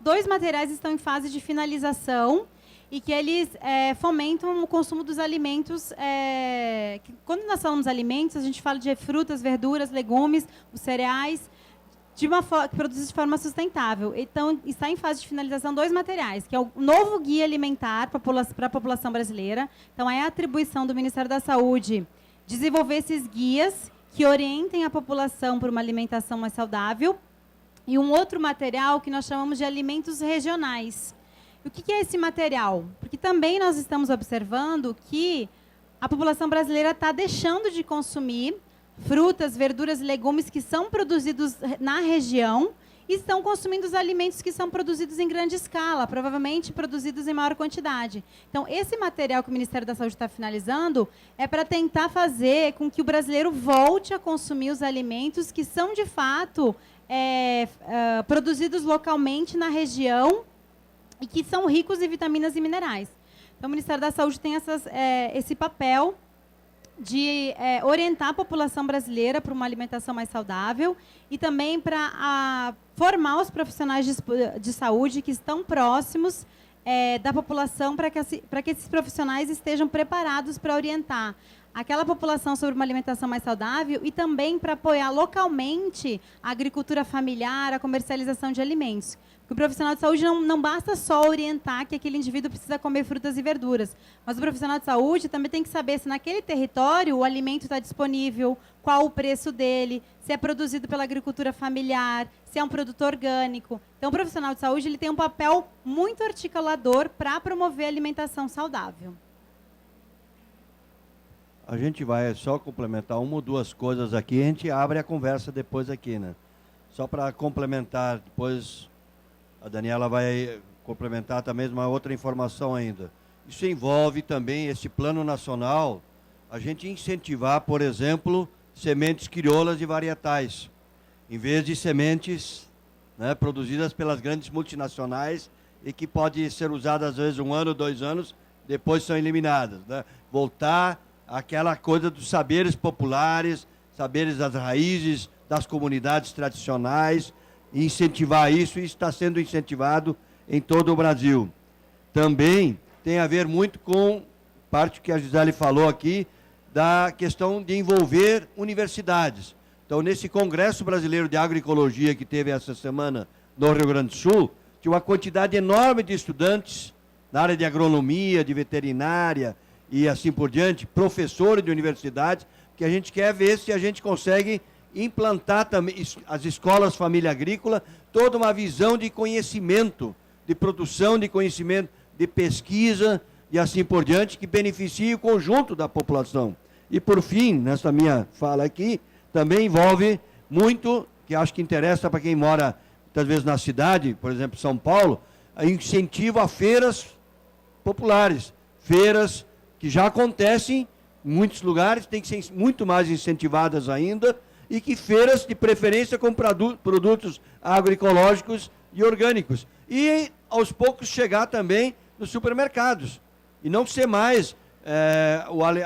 Dois materiais estão em fase de finalização e que eles fomentam o consumo dos alimentos. Quando nós falamos alimentos, a gente fala de frutas, verduras, legumes, os cereais, produzidos de forma sustentável. Então, está em fase de finalização dois materiais, que é o novo guia alimentar para a população brasileira. Então, é a atribuição do Ministério da Saúde desenvolver esses guias que orientem a população para uma alimentação mais saudável. E um outro material que nós chamamos de alimentos regionais. E o que é esse material? Porque também nós estamos observando que a população brasileira está deixando de consumir frutas, verduras e legumes que são produzidos na região e estão consumindo os alimentos que são produzidos em grande escala, provavelmente produzidos em maior quantidade. Então, esse material que o Ministério da Saúde está finalizando é para tentar fazer com que o brasileiro volte a consumir os alimentos que são, de fato, produzidos localmente na região e que são ricos em vitaminas e minerais. Então, o Ministério da Saúde tem esse papel de orientar a população brasileira para uma alimentação mais saudável e também para formar os profissionais de saúde que estão próximos da população para que esses profissionais estejam preparados para orientar aquela população sobre uma alimentação mais saudável e também para apoiar localmente a agricultura familiar, a comercialização de alimentos. Porque o profissional de saúde não basta só orientar que aquele indivíduo precisa comer frutas e verduras, mas o profissional de saúde também tem que saber se naquele território o alimento está disponível, qual o preço dele, se é produzido pela agricultura familiar, se é um produto orgânico. Então, o profissional de saúde ele tem um papel muito articulador para promover a alimentação saudável. A gente vai só complementar uma ou duas coisas aqui, a gente abre a conversa depois aqui, né? Só para complementar, depois a Daniela vai complementar também uma outra informação ainda. Isso envolve também esse plano nacional, a gente incentivar, por exemplo, sementes crioulas e varietais, em vez de sementes, né, produzidas pelas grandes multinacionais e que pode ser usadas às vezes 1 ano, 2 anos, depois são eliminadas, né? Voltar aquela coisa dos saberes populares, saberes das raízes, das comunidades tradicionais, e incentivar isso, e está sendo incentivado em todo o Brasil. Também tem a ver muito com parte que a Gisele falou aqui, da questão de envolver universidades. Então, nesse Congresso Brasileiro de Agroecologia que teve essa semana no Rio Grande do Sul, tinha uma quantidade enorme de estudantes na área de agronomia, de veterinária, e assim por diante, professores de universidades, que a gente quer ver se a gente consegue implantar também as escolas família agrícola, toda uma visão de conhecimento, de produção de conhecimento, de pesquisa e assim por diante, que beneficie o conjunto da população. E por fim, nessa minha fala aqui, também envolve muito, que acho que interessa para quem mora, muitas vezes na cidade, por exemplo, São Paulo, incentivo a feiras populares, feiras que já acontecem em muitos lugares, tem que ser muito mais incentivadas ainda, e que feiras de preferência com produtos agroecológicos e orgânicos. E, aos poucos, chegar também nos supermercados. E não ser mais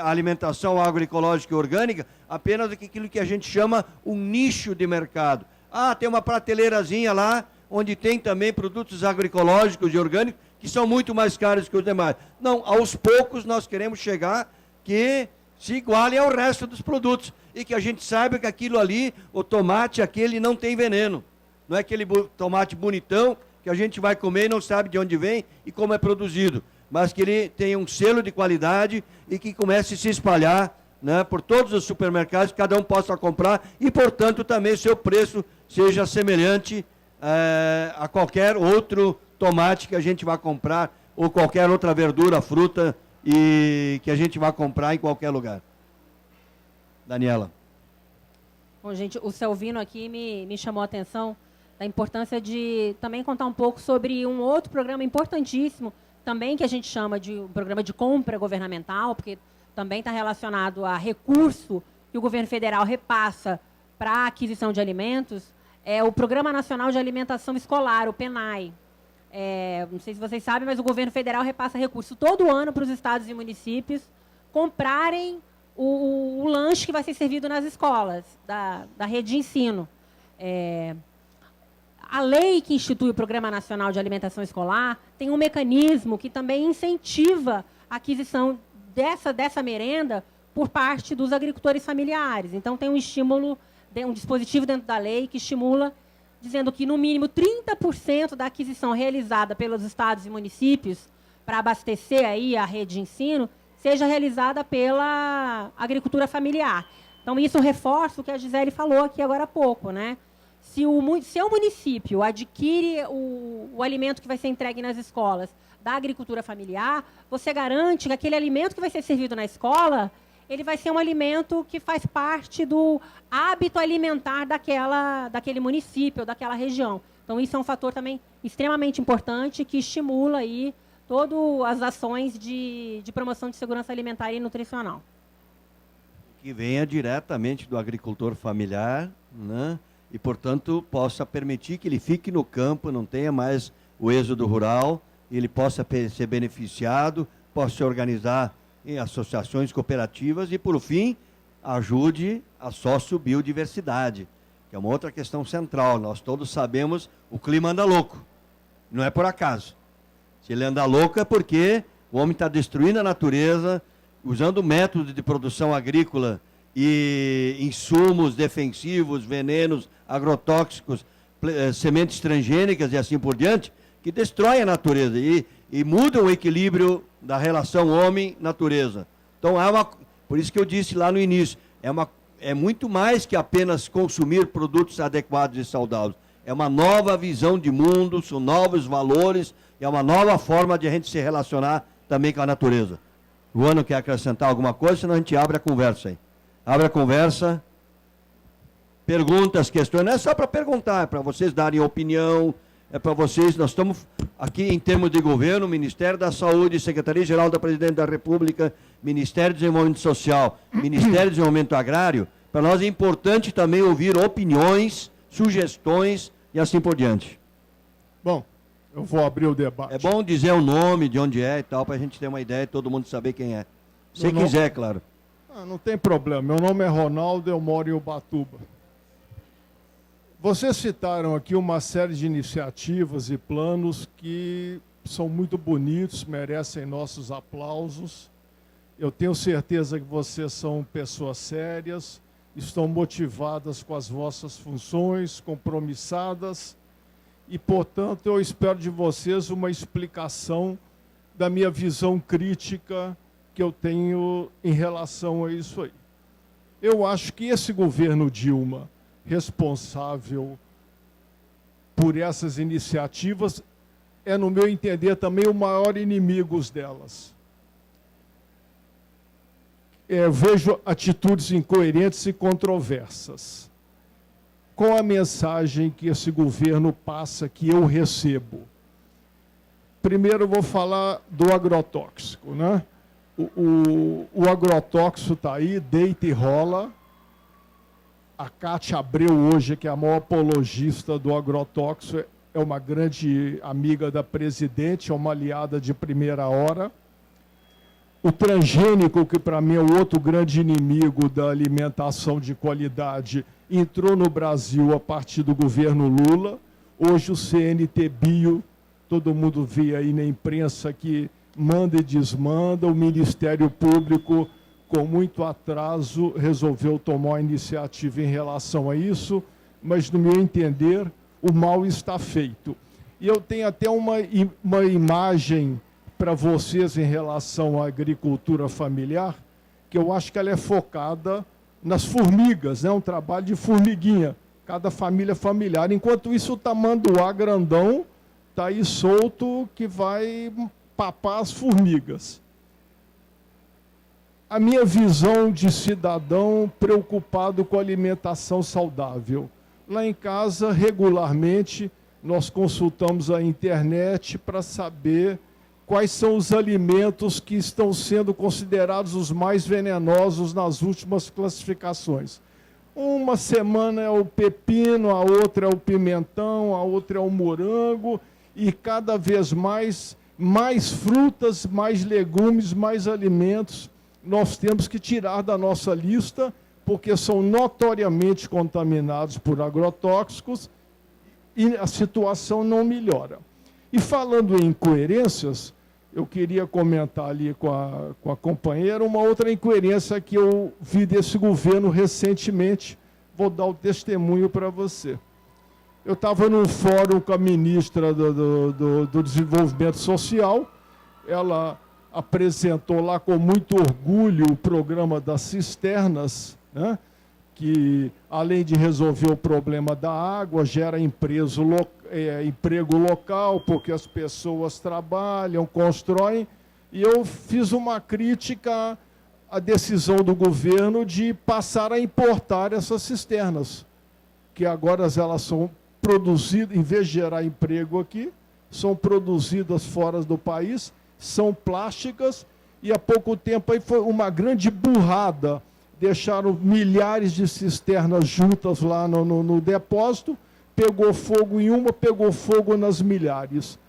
a alimentação agroecológica e orgânica apenas aquilo que a gente chama um nicho de mercado. Ah, tem uma prateleirazinha lá, onde tem também produtos agroecológicos e orgânicos, que são muito mais caros que os demais. Não, aos poucos nós queremos chegar que se igualem ao resto dos produtos. E que a gente saiba que aquilo ali, o tomate aquele não tem veneno. Não é aquele tomate bonitão que a gente vai comer e não sabe de onde vem e como é produzido. Mas que ele tenha um selo de qualidade e que comece a se espalhar, né, por todos os supermercados, que cada um possa comprar e, portanto, também seu preço seja semelhante a qualquer outro tomate que a gente vai comprar ou qualquer outra verdura, fruta e que a gente vai comprar em qualquer lugar. Daniela. Bom, gente, o Selvino aqui me chamou a atenção da importância de também contar um pouco sobre um outro programa importantíssimo, também que a gente chama de um programa de compra governamental, porque também está relacionado a recurso que o governo federal repassa para a aquisição de alimentos, é o Programa Nacional de Alimentação Escolar, o PNAE. Não sei se vocês sabem, mas o governo federal repassa recurso todo ano para os estados e municípios comprarem o lanche que vai ser servido nas escolas da rede de ensino. A lei que institui o Programa Nacional de Alimentação Escolar tem um mecanismo que também incentiva a aquisição dessa merenda por parte dos agricultores familiares. Então, tem um estímulo, um dispositivo dentro da lei que estimula, dizendo que, no mínimo, 30% da aquisição realizada pelos estados e municípios para abastecer aí a rede de ensino seja realizada pela agricultura familiar. Então, isso reforça o que a Gisele falou aqui agora há pouco, né? Se o município adquire o alimento que vai ser entregue nas escolas da agricultura familiar, você garante que aquele alimento que vai ser servido na escola, ele vai ser um alimento que faz parte do hábito alimentar daquele município, daquela região. Então, isso é um fator também extremamente importante que estimula aí todas as ações de promoção de segurança alimentar e nutricional. Que venha diretamente do agricultor familiar, né? E, portanto, possa permitir que ele fique no campo, não tenha mais o êxodo rural, ele possa ser beneficiado, possa se organizar em associações cooperativas e, por fim, ajude a sociobiodiversidade, que é uma outra questão central. Nós todos sabemos, o clima anda louco, não é por acaso. Se ele anda louco é porque o homem está destruindo a natureza, usando métodos de produção agrícola e insumos defensivos, venenos, agrotóxicos, sementes transgênicas e assim por diante, que destroem a natureza e mudam o equilíbrio da relação homem-natureza. Então, por isso que eu disse lá no início, é muito mais que apenas consumir produtos adequados e saudáveis. É uma nova visão de mundo, são novos valores, é uma nova forma de a gente se relacionar também com a natureza. Luana quer acrescentar alguma coisa, senão a gente abre a conversa aí. Abre a conversa, perguntas, questões, não é só para perguntar, é para vocês darem opinião, é para vocês, nós estamos aqui em termos de governo, Ministério da Saúde, Secretaria-Geral da Presidente da República, Ministério do Desenvolvimento Social, Ministério do Desenvolvimento Agrário, para nós é importante também ouvir opiniões, sugestões e assim por diante. Bom, eu vou abrir o debate. É bom dizer o nome, de onde é e tal, para a gente ter uma ideia e todo mundo saber quem é. Se quiser, claro. Não tem problema. Meu nome é Ronaldo, eu moro em Ubatuba. Vocês citaram aqui uma série de iniciativas e planos que são muito bonitos, merecem nossos aplausos. Eu tenho certeza que vocês são pessoas sérias, estão motivadas com as vossas funções, compromissadas, e, portanto, eu espero de vocês uma explicação da minha visão crítica que eu tenho em relação a isso aí. Eu acho que esse governo Dilma, responsável por essas iniciativas, é, no meu entender, também o maior inimigo delas. Vejo atitudes incoerentes e controversas. Qual a mensagem que esse governo passa, que eu recebo? Primeiro eu vou falar do agrotóxico, né? O agrotóxico está aí, deita e rola. A Cátia Abreu hoje, que é a maior apologista do agrotóxico, é uma grande amiga da presidente, é uma aliada de primeira hora. O transgênico, que para mim é o outro grande inimigo da alimentação de qualidade, entrou no Brasil a partir do governo Lula. Hoje o CNT-Bio, todo mundo vê aí na imprensa que manda e desmanda. O Ministério Público, com muito atraso, resolveu tomar a iniciativa em relação a isso, mas, no meu entender, o mal está feito. E eu tenho até uma imagem para vocês em relação à agricultura familiar, que eu acho que ela é focada nas formigas, né? Um trabalho de formiguinha, cada família familiar. Enquanto isso, o tamanduá grandão está aí solto, que vai papar as formigas. A minha visão de cidadão preocupado com a alimentação saudável. Lá em casa, regularmente, nós consultamos a internet para saber quais são os alimentos que estão sendo considerados os mais venenosos nas últimas classificações. Uma semana é o pepino, a outra é o pimentão, a outra é o morango, e cada vez mais frutas, mais legumes, mais alimentos nós temos que tirar da nossa lista, porque são notoriamente contaminados por agrotóxicos e a situação não melhora. E falando em incoerências, eu queria comentar ali com a companheira uma outra incoerência que eu vi desse governo recentemente. Vou dar o testemunho para você. Eu estava num fórum com a ministra do Desenvolvimento Social. Ela apresentou lá com muito orgulho o programa das cisternas, né? Que, além de resolver o problema da água, gera emprego local, porque as pessoas trabalham, constroem. E eu fiz uma crítica à decisão do governo de passar a importar essas cisternas, que agora elas são produzidas, em vez de gerar emprego aqui, são produzidas fora do país, são plásticas, e há pouco tempo aí foi uma grande burrada. Deixaram milhares de cisternas juntas lá no depósito, pegou fogo em uma, pegou fogo nas milhares.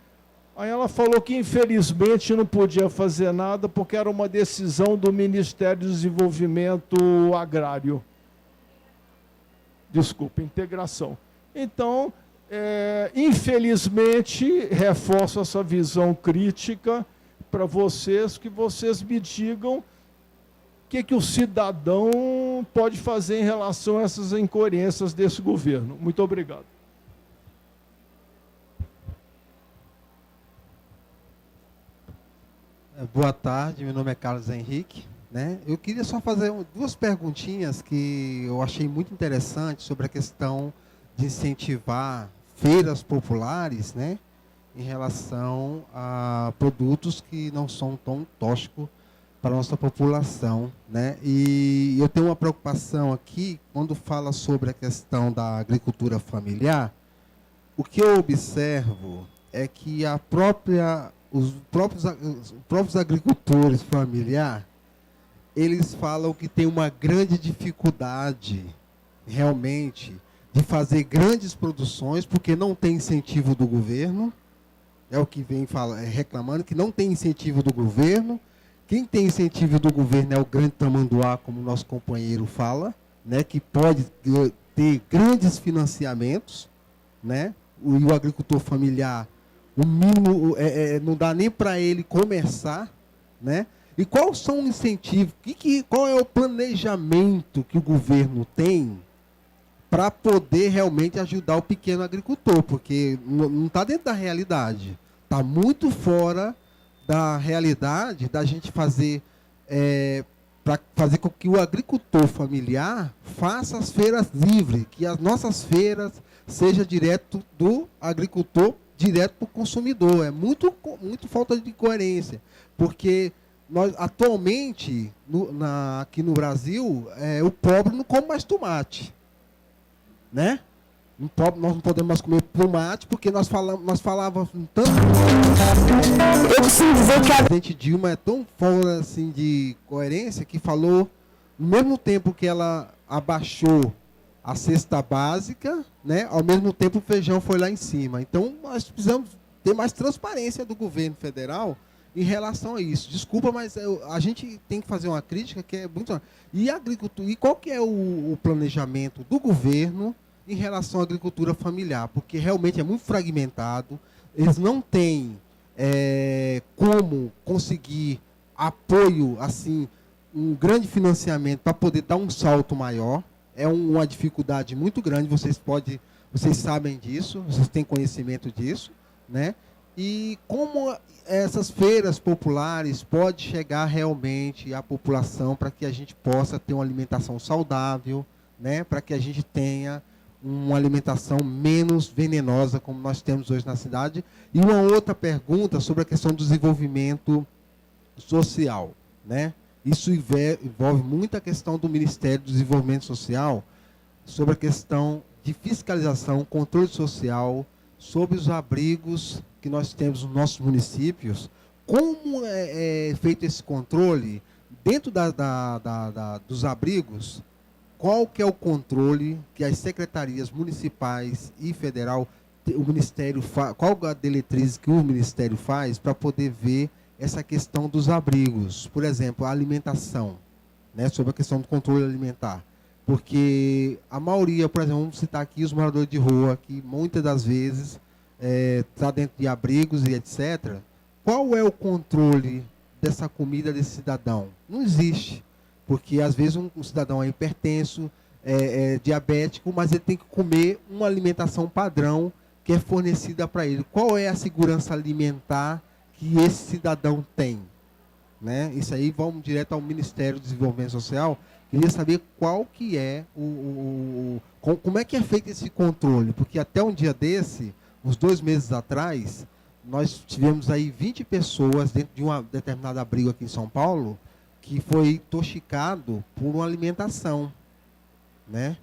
Aí ela falou que, infelizmente, não podia fazer nada, porque era uma decisão do Ministério do Desenvolvimento Agrário. Desculpa, integração. Então, infelizmente, reforço essa visão crítica para vocês, que vocês me digam o que o cidadão pode fazer em relação a essas incoerências desse governo. Muito obrigado. Boa tarde, meu nome é Carlos Henrique. Né? Eu queria só fazer duas perguntinhas que eu achei muito interessantes sobre a questão de incentivar feiras populares, né, em relação a produtos que não são tão tóxicos para a nossa população, né? E eu tenho uma preocupação aqui, quando fala sobre a questão da agricultura familiar, o que eu observo é que os próprios agricultores familiares, eles falam que tem uma grande dificuldade, realmente, de fazer grandes produções, porque não tem incentivo do governo, é o que vem reclamando, que não tem incentivo do governo. Quem tem incentivo do governo é o grande tamanduá, como o nosso companheiro fala, né, que pode ter grandes financiamentos, né, e o agricultor familiar, o mínimo, não dá nem para ele começar, né? E quais são os incentivos, qual é o planejamento que o governo tem para poder realmente ajudar o pequeno agricultor? Porque não está dentro da realidade, está muito fora da realidade da gente fazer, para fazer com que o agricultor familiar faça as feiras livres, que as nossas feiras sejam direto do agricultor, direto para o consumidor. É muito falta de coerência, porque nós, atualmente, aqui no Brasil, o pobre não come mais tomate, né? Nós não podemos mais comer tomate, porque nós falávamos tanto. Eu preciso dizer que a presidente Dilma é tão fora assim, de coerência, que falou, no mesmo tempo que ela abaixou a cesta básica, né, ao mesmo tempo o feijão foi lá em cima. Então, nós precisamos ter mais transparência do governo federal em relação a isso. Desculpa, mas a gente tem que fazer uma crítica que é muito... E qual que é o planejamento do governo em relação à agricultura familiar? Porque realmente é muito fragmentado, eles não têm como conseguir apoio, assim, um grande financiamento para poder dar um salto maior. É uma dificuldade muito grande, vocês sabem disso, vocês têm conhecimento disso, né? E como essas feiras populares podem chegar realmente à população para que a gente possa ter uma alimentação saudável, né? Para que a gente tenha uma alimentação menos venenosa, como nós temos hoje na cidade. E uma outra pergunta sobre a questão do desenvolvimento social, né? Isso envolve muito a questão do Ministério do Desenvolvimento Social, sobre a questão de fiscalização, controle social, sobre os abrigos que nós temos nos nossos municípios. Como é feito esse controle dentro dos abrigos? Qual que é o controle que as secretarias municipais e federal, o Ministério qual a diretriz que o Ministério faz para poder ver essa questão dos abrigos? Por exemplo, a alimentação, né, sobre a questão do controle alimentar. Porque a maioria, por exemplo, vamos citar aqui os moradores de rua, que muitas das vezes está dentro de abrigos e etc. Qual é o controle dessa comida desse cidadão? Não existe. Porque, às vezes, um cidadão é hipertenso, é diabético, mas ele tem que comer uma alimentação padrão que é fornecida para ele. Qual é a segurança alimentar que esse cidadão tem? Né? Isso aí, vamos direto ao Ministério do Desenvolvimento Social. Queria saber qual que é como é que é feito esse controle, porque até um dia desse, uns 2 meses atrás, nós tivemos aí 20 pessoas dentro de uma determinada abrigo aqui em São Paulo, que foi intoxicado por uma alimentação, né?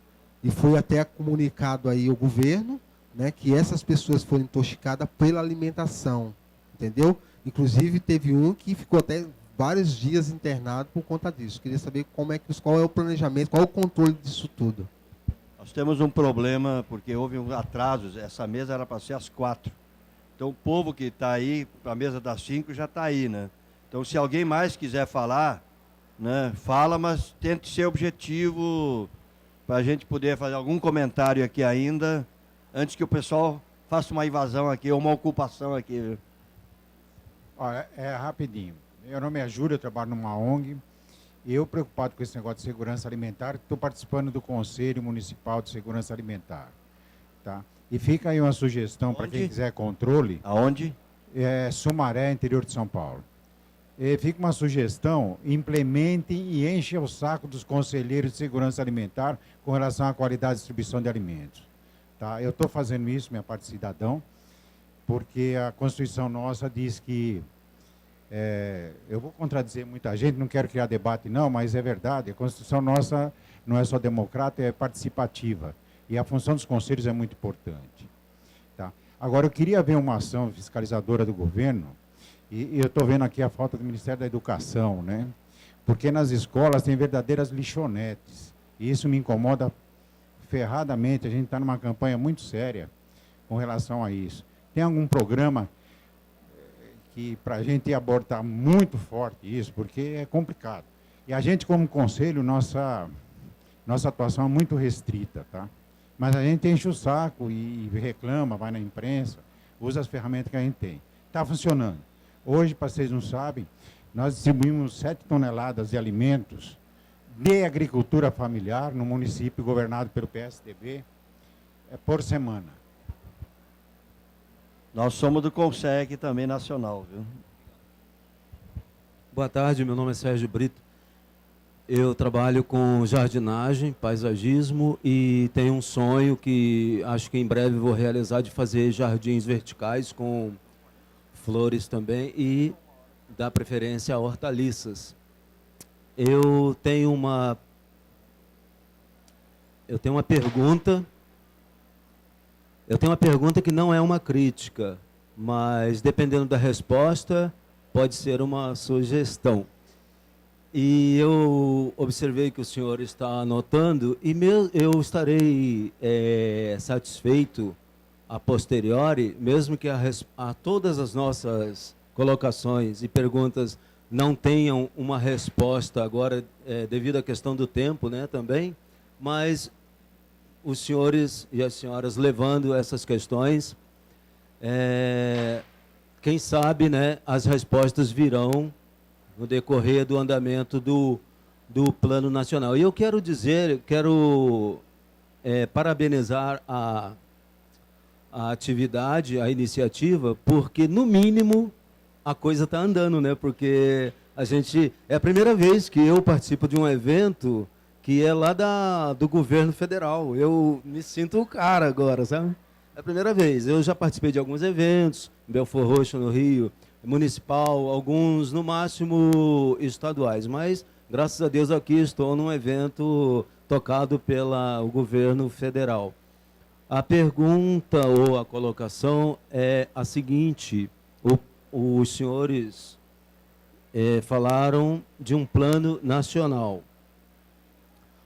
E foi até comunicado aí ao governo, né, que essas pessoas foram intoxicadas pela alimentação, entendeu? Inclusive teve um que ficou até vários dias internado por conta disso. Queria saber qual é o planejamento, qual é o controle disso tudo. Nós temos um problema, porque houve um atraso, essa mesa era para ser às 4. Então o povo que está aí, para a mesa das 5 já está aí, né? Então se alguém mais quiser falar, né, fala, mas tente ser objetivo, para a gente poder fazer algum comentário aqui ainda, antes que o pessoal faça uma invasão aqui, ou uma ocupação aqui. Viu? Olha, é rapidinho. Meu nome é Júlio, eu trabalho numa ONG. E eu, preocupado com esse negócio de segurança alimentar, estou participando do Conselho Municipal de Segurança Alimentar. Tá? E fica aí uma sugestão para quem quiser controle. Aonde? Sumaré, interior de São Paulo. E fica uma sugestão, implementem e enchem o saco dos conselheiros de segurança alimentar com relação à qualidade de distribuição de alimentos. Tá? Eu estou fazendo isso, minha parte de cidadão, porque a Constituição nossa diz que, eu vou contradizer muita gente, não quero criar debate não, mas é verdade, a Constituição nossa não é só democrática, é participativa. E a função dos conselhos é muito importante. Tá? Agora, eu queria ver uma ação fiscalizadora do governo, e eu estou vendo aqui a falta do Ministério da Educação, né? Porque nas escolas tem verdadeiras lixonetes, e isso me incomoda ferradamente. A gente está numa campanha muito séria com relação a isso. Tem algum programa que, para a gente abordar muito forte isso, porque é complicado. E a gente, como conselho, nossa atuação é muito restrita, tá? Mas a gente enche o saco e reclama, vai na imprensa, usa as ferramentas que a gente tem. Está funcionando. Hoje, para vocês não sabem, nós distribuímos 7 toneladas de alimentos de agricultura familiar no município governado pelo PSDB por semana. Nós somos do CONSEC também nacional, viu? Boa tarde, meu nome é Sérgio Brito. Eu trabalho com jardinagem, paisagismo e tenho um sonho que acho que em breve vou realizar, de fazer jardins verticais com flores também e dar preferência a hortaliças. Eu tenho uma pergunta. Eu tenho uma pergunta que não é uma crítica, mas dependendo da resposta, pode ser uma sugestão. E eu observei que o senhor está anotando e eu estarei satisfeito a posteriori, mesmo que a todas as nossas colocações e perguntas não tenham uma resposta agora, devido à questão do tempo, né, também, mas os senhores e as senhoras levando essas questões, quem sabe, né, as respostas virão no decorrer do andamento do Plano Nacional. E eu quero parabenizar a atividade, a iniciativa, porque, no mínimo, a coisa está andando, né? Porque é a primeira vez que eu participo de um evento que é lá do governo federal. Eu me sinto o cara agora, sabe? É a primeira vez. Eu já participei de alguns eventos, Belfort Roxo, no Rio, municipal, alguns, no máximo, estaduais. Mas, graças a Deus, aqui estou num evento tocado pelo governo federal. A pergunta ou a colocação é a seguinte: os senhores falaram de um plano nacional.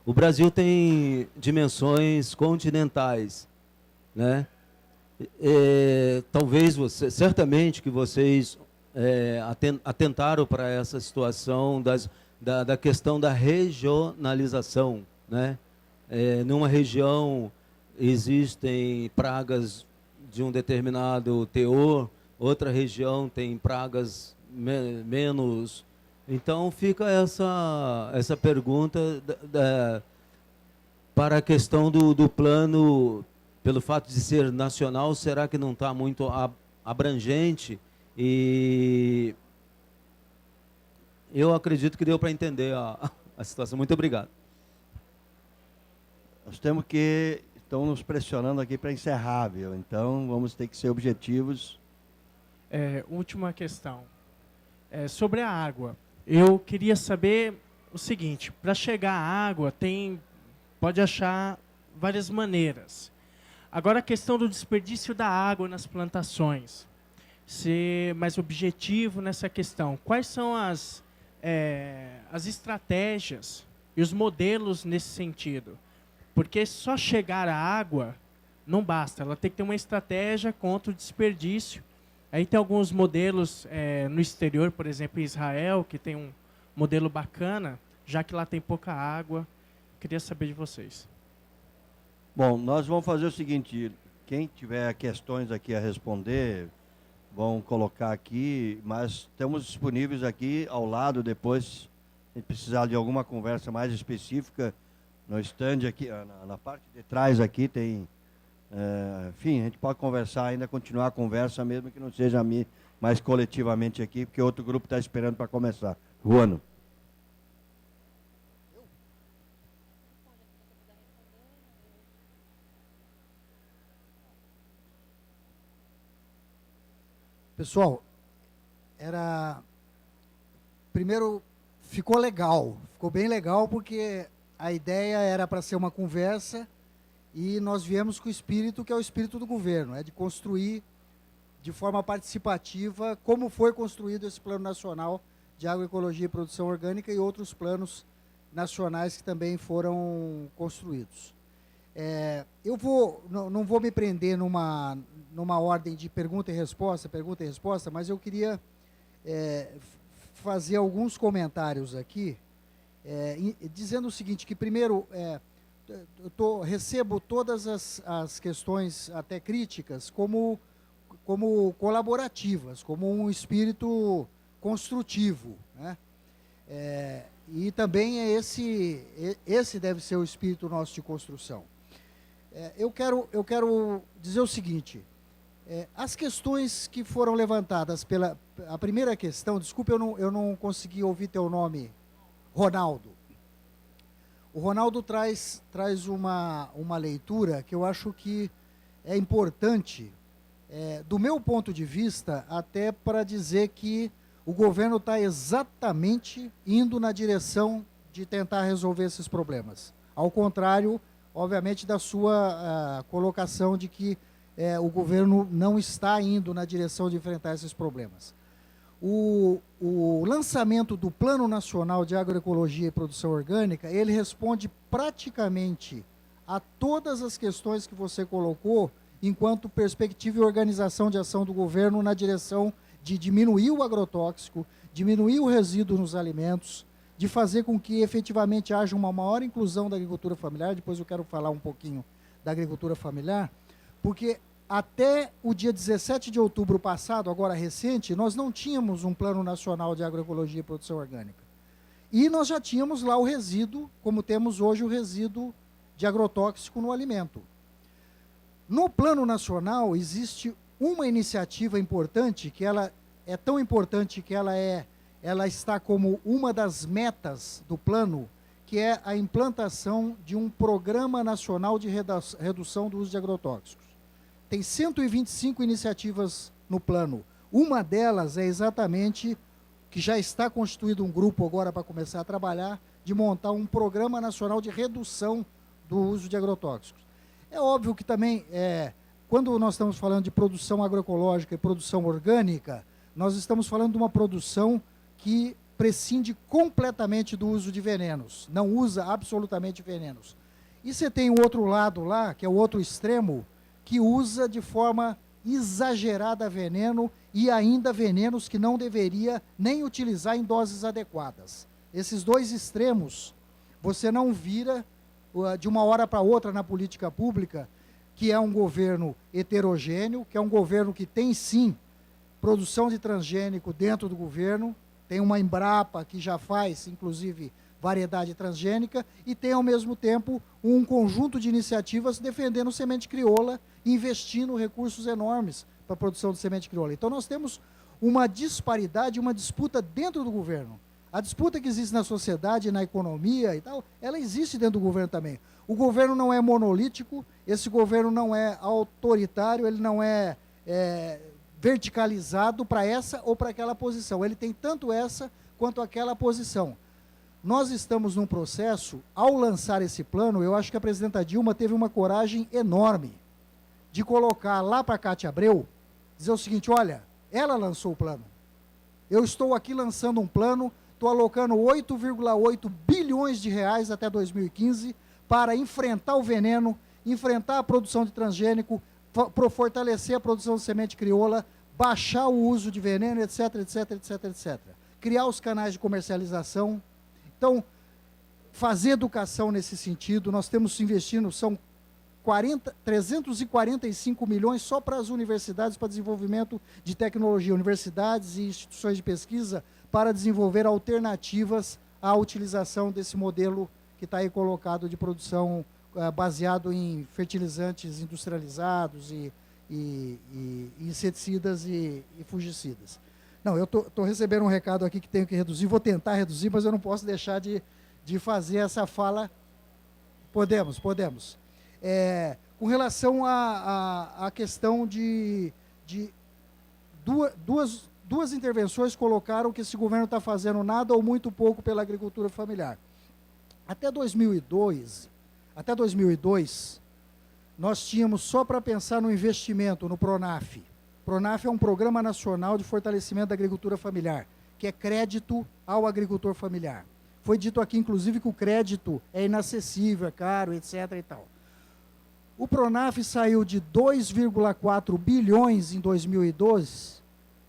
O Brasil tem dimensões continentais, né? Talvez certamente que vocês atentaram para essa situação da questão da regionalização, né? numa região existem pragas de um determinado teor, outra região tem pragas menos. Então fica essa pergunta para a questão do plano, pelo fato de ser nacional, será que não está muito abrangente? E eu acredito que deu para entender a situação. Muito obrigado. Nós temos que... Estão nos pressionando aqui para encerrar, viu? Então, vamos ter que ser objetivos. Última questão. Sobre a água. Eu queria saber o seguinte, para chegar à água, pode achar várias maneiras. Agora, a questão do desperdício da água nas plantações. Ser mais objetivo nessa questão. Quais são as estratégias e os modelos nesse sentido? Porque só chegar à água não basta, ela tem que ter uma estratégia contra o desperdício. Aí tem alguns modelos no exterior, por exemplo, em Israel, que tem um modelo bacana, já que lá tem pouca água. Queria saber de vocês. Bom, nós vamos fazer o seguinte, quem tiver questões aqui a responder, vão colocar aqui, mas estamos disponíveis aqui ao lado depois, se precisar de alguma conversa mais específica, no stand aqui, na parte de trás aqui tem, enfim, a gente pode conversar ainda, continuar a conversa, mesmo que não seja mais coletivamente aqui, porque outro grupo está esperando para começar. Juano. Pessoal, primeiro ficou legal, ficou bem legal porque a ideia era para ser uma conversa e nós viemos com o espírito que é o espírito do governo, de construir de forma participativa como foi construído esse Plano Nacional de Agroecologia e Produção Orgânica e outros planos nacionais que também foram construídos. Eu não vou me prender numa ordem de pergunta e resposta, mas eu queria fazer alguns comentários aqui, dizendo o seguinte, que primeiro, recebo todas as questões, até críticas, como colaborativas, como um espírito construtivo, né? E também esse deve ser o espírito nosso de construção. Eu quero dizer o seguinte, as questões que foram levantadas a primeira questão, desculpa, eu não consegui ouvir teu nome, Ronaldo. O Ronaldo traz uma leitura que eu acho que é importante, do meu ponto de vista, até para dizer que o governo está exatamente indo na direção de tentar resolver esses problemas. Ao contrário, obviamente, da sua colocação de que o governo não está indo na direção de enfrentar esses problemas. O lançamento do Plano Nacional de Agroecologia e Produção Orgânica, ele responde praticamente a todas as questões que você colocou, enquanto perspectiva e organização de ação do governo na direção de diminuir o agrotóxico, diminuir o resíduo nos alimentos, de fazer com que efetivamente haja uma maior inclusão da agricultura familiar. Depois eu quero falar um pouquinho da agricultura familiar, porque até o dia 17 de outubro passado, agora recente, nós não tínhamos um Plano Nacional de Agroecologia e Produção Orgânica. E nós já tínhamos lá o resíduo, como temos hoje o resíduo de agrotóxico no alimento. No Plano Nacional existe uma iniciativa importante, que ela é tão importante que ela está como uma das metas do plano, que é a implantação de um Programa Nacional de Redução do Uso de Agrotóxicos. Tem 125 iniciativas no plano. Uma delas é exatamente, que já está constituído um grupo agora para começar a trabalhar, de montar um Programa Nacional de Redução do Uso de Agrotóxicos. É óbvio que também, quando nós estamos falando de produção agroecológica e produção orgânica, nós estamos falando de uma produção que prescinde completamente do uso de venenos, não usa absolutamente venenos. E você tem o outro lado lá, que é o outro extremo, que usa de forma exagerada veneno e ainda venenos que não deveria nem utilizar em doses adequadas. Esses dois extremos, você não vira de uma hora para outra na política pública, que é um governo heterogêneo, que é um governo que tem, sim, produção de transgênico dentro do governo, tem uma Embrapa que já faz, inclusive, variedade transgênica, e tem, ao mesmo tempo, um conjunto de iniciativas defendendo semente crioula, investindo recursos enormes para a produção de semente crioula. Então, nós temos uma disparidade, uma disputa dentro do governo. A disputa que existe na sociedade, na economia e tal, ela existe dentro do governo também. O governo não é monolítico, esse governo não é autoritário, ele não é verticalizado para essa ou para aquela posição. Ele tem tanto essa quanto aquela posição. Nós estamos num processo, ao lançar esse plano, eu acho que a presidenta Dilma teve uma coragem enorme de colocar lá para a Cátia Abreu, dizer o seguinte, olha, ela lançou o plano. Eu estou aqui lançando um plano, estou alocando 8,8 bilhões de reais até 2015 para enfrentar o veneno, enfrentar a produção de transgênico, fortalecer a produção de semente crioula, baixar o uso de veneno, etc, etc, etc, etc. Criar os canais de comercialização. Então, fazer educação nesse sentido, nós temos investindo, são 345 milhões só para as universidades, para desenvolvimento de tecnologia, universidades e instituições de pesquisa, para desenvolver alternativas à utilização desse modelo que está aí colocado de produção baseado em fertilizantes industrializados e inseticidas e fungicidas. Não, eu estou recebendo um recado aqui que tenho que reduzir, vou tentar reduzir, mas eu não posso deixar de fazer essa fala. Podemos. Com relação à questão de duas intervenções colocaram que esse governo está fazendo nada ou muito pouco pela agricultura familiar. Até 2002, nós tínhamos, só para pensar no investimento, no PRONAF. PRONAF é um Programa Nacional de Fortalecimento da Agricultura Familiar, que é crédito ao agricultor familiar. Foi dito aqui, inclusive, que o crédito é inacessível, é caro, etc. e tal. O PRONAF saiu de 2,4 bilhões em 2012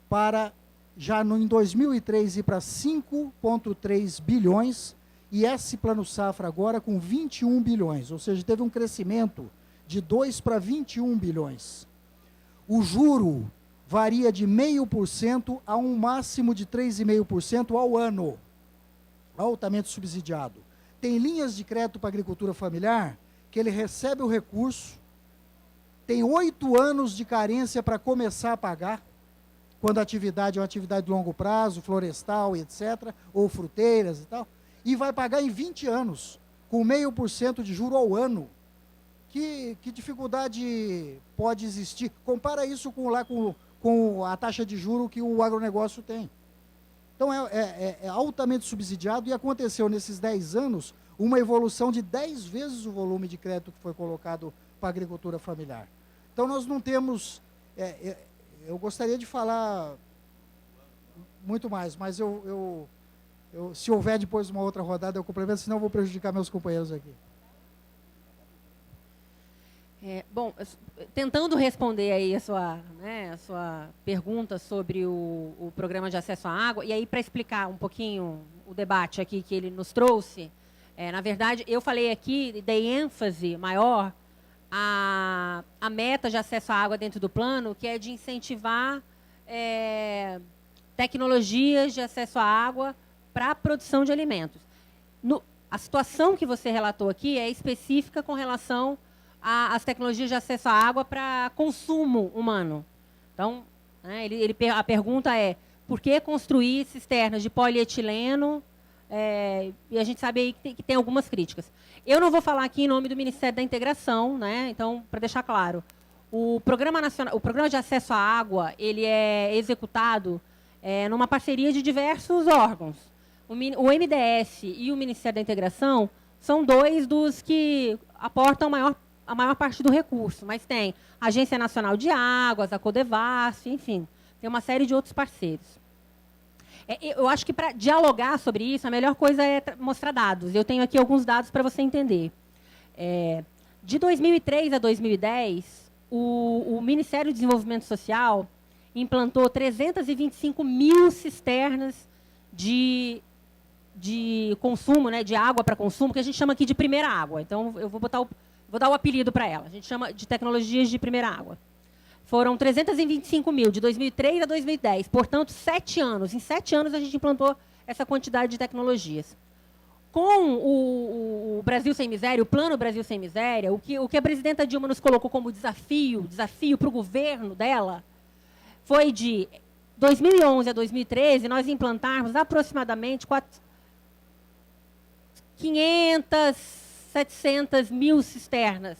para, já em 2003, ir para 5,3 bilhões, e esse Plano Safra agora com 21 bilhões, ou seja, teve um crescimento de 2 para 21 bilhões. O juro varia de 0,5% a um máximo de 3,5% ao ano, altamente subsidiado. Tem linhas de crédito para a agricultura familiar que ele recebe o recurso, tem 8 anos de carência para começar a pagar, quando a atividade é uma atividade de longo prazo, florestal, etc., ou fruteiras e tal, e vai pagar em 20 anos, com 0,5% de juro ao ano. Que dificuldade pode existir? Compara isso com a taxa de juro que o agronegócio tem. Então, é altamente subsidiado, e aconteceu nesses 10 anos uma evolução de 10 vezes o volume de crédito que foi colocado para a agricultura familiar. Então, nós não temos... eu gostaria de falar muito mais, mas se houver depois uma outra rodada, eu complemento, senão eu vou prejudicar meus companheiros aqui. Bom, tentando responder aí a sua pergunta sobre o programa de acesso à água, e aí para explicar um pouquinho o debate aqui que ele nos trouxe, na verdade, eu falei aqui, dei ênfase maior à meta de acesso à água dentro do plano, que é de incentivar tecnologias de acesso à água para a produção de alimentos. A situação que você relatou aqui é específica com relação às tecnologias de acesso à água para consumo humano. Então, a pergunta é, por que construir cisternas de polietileno? E a gente sabe aí que tem algumas críticas. Eu não vou falar aqui em nome do Ministério da Integração, né? Então, para deixar claro, o Programa de Acesso à Água, ele é executado numa parceria de diversos órgãos. O MDS e o Ministério da Integração são dois dos que aportam a maior parte do recurso, mas tem a Agência Nacional de Águas, a Codevasf, enfim, tem uma série de outros parceiros. Eu acho que para dialogar sobre isso, a melhor coisa é mostrar dados. Eu tenho aqui alguns dados para você entender. De 2003 a 2010, o Ministério do Desenvolvimento Social implantou 325 mil cisternas de de consumo, né, de água para consumo, que a gente chama aqui de primeira água. Então, eu vou dar o apelido para ela. A gente chama de tecnologias de primeira água. Foram 325 mil, de 2003 a 2010. Portanto, 7 anos. Em 7 anos, a gente implantou essa quantidade de tecnologias. Com o Brasil Sem Miséria, o Plano Brasil Sem Miséria, o que a presidenta Dilma nos colocou como desafio para o governo dela, foi de 2011 a 2013, nós implantarmos aproximadamente 500, 700 mil cisternas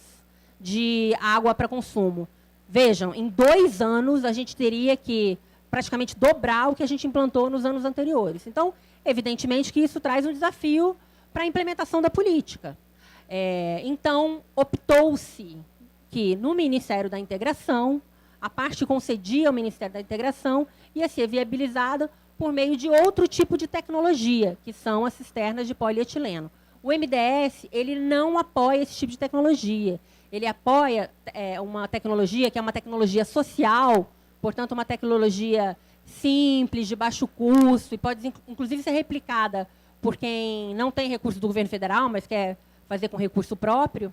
de água para consumo. Vejam, em 2 anos, a gente teria que praticamente dobrar o que a gente implantou nos anos anteriores. Então, evidentemente que isso traz um desafio para a implementação da política. Então, optou-se que no Ministério da Integração, a parte concedia ao Ministério da Integração ia ser viabilizada por meio de outro tipo de tecnologia, que são as cisternas de polietileno. O MDS ele não apoia esse tipo de tecnologia. Ele apoia uma tecnologia que é uma tecnologia social, portanto, uma tecnologia simples, de baixo custo, e pode, inclusive, ser replicada por quem não tem recurso do governo federal, mas quer fazer com recurso próprio,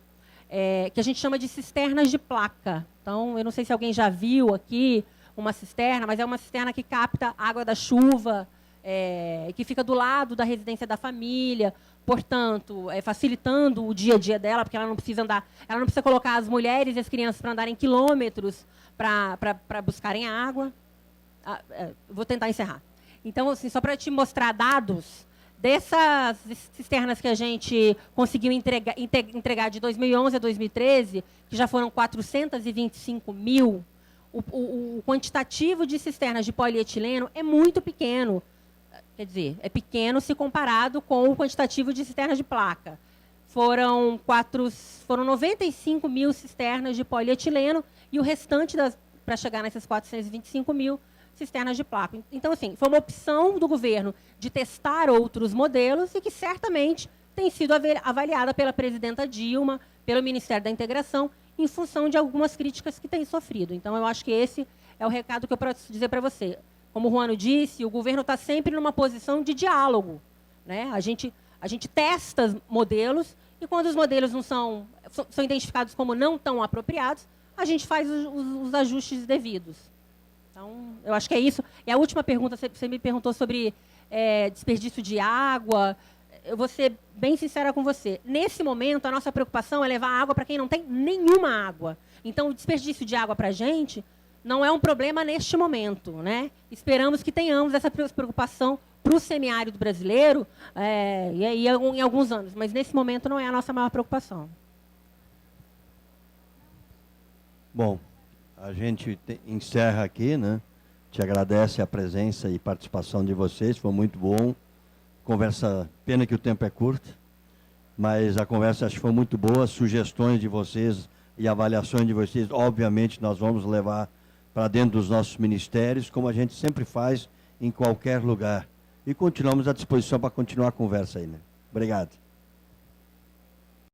que a gente chama de cisternas de placa. Então, eu não sei se alguém já viu aqui uma cisterna, mas é uma cisterna que capta água da chuva, que fica do lado da residência da família, portanto, facilitando o dia a dia dela, porque ela não precisa andar, ela não precisa colocar as mulheres e as crianças para andarem quilômetros para buscarem água. Vou tentar encerrar. Então, assim, só para te mostrar dados dessas cisternas que a gente conseguiu entregar de 2011 a 2013, que já foram 425 mil, o quantitativo de cisternas de polietileno é muito pequeno. Quer dizer, é pequeno se comparado com o quantitativo de cisternas de placa. Foram 95 mil cisternas de polietileno e o restante, para chegar nessas 425 mil, cisternas de placa. Então, assim, foi uma opção do governo de testar outros modelos e que certamente tem sido avaliada pela presidenta Dilma, pelo Ministério da Integração, em função de algumas críticas que tem sofrido. Então, eu acho que esse é o recado que eu posso dizer para você. Como o Ruano disse, o governo está sempre numa posição de diálogo, né? A gente testa modelos e quando os modelos não são identificados como não tão apropriados, a gente faz os ajustes devidos. Então, eu acho que é isso. E a última pergunta, você me perguntou sobre desperdício de água. Eu vou ser bem sincera com você. Nesse momento, a nossa preocupação é levar água para quem não tem nenhuma água. Então, o desperdício de água para a gente não é um problema neste momento, né? Esperamos que tenhamos essa preocupação para o semiárido brasileiro em alguns anos, mas nesse momento não é a nossa maior preocupação. Bom, a gente encerra aqui, né? Te agradece a presença e participação de vocês, foi muito bom. Conversa, pena que o tempo é curto, mas a conversa acho que foi muito boa, sugestões de vocês e avaliações de vocês, obviamente nós vamos levar para dentro dos nossos ministérios, como a gente sempre faz em qualquer lugar. E continuamos à disposição para continuar a conversa aí, né? Obrigado.